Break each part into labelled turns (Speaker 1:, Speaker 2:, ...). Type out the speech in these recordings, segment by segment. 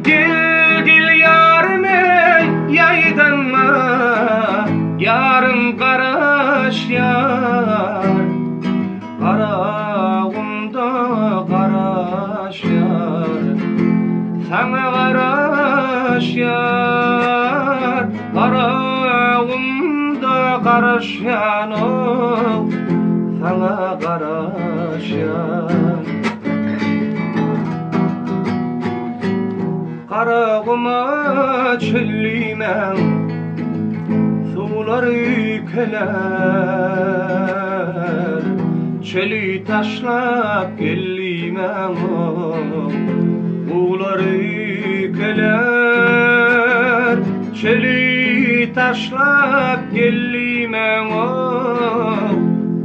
Speaker 1: Gel gel yarime yaydanma, yarım karaş yar. Karağımda karaş yar, sana karaş yar. Karağımda karaş yanım, sana karaş yar. Karağıma çölliymen, sular yükler. Çeli taşlap gelliymen, sular yükler. Çeli taşlap gelliymen,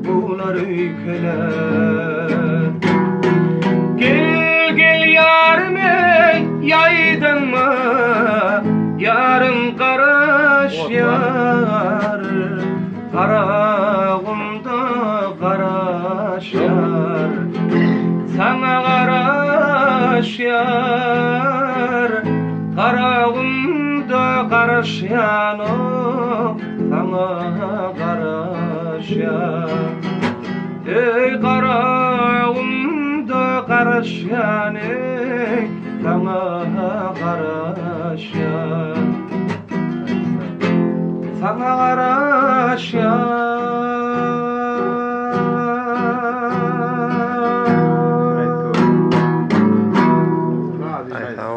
Speaker 1: sular yükler. Gel gel yarime yaydanma, yarım karaş yar. Karağımda karaş yar, sana karaş yar. Karağımda karaş yanım, sana karaş yar. Ey karağımda karaş yanım, sana karaş yar. Sana karaş yar.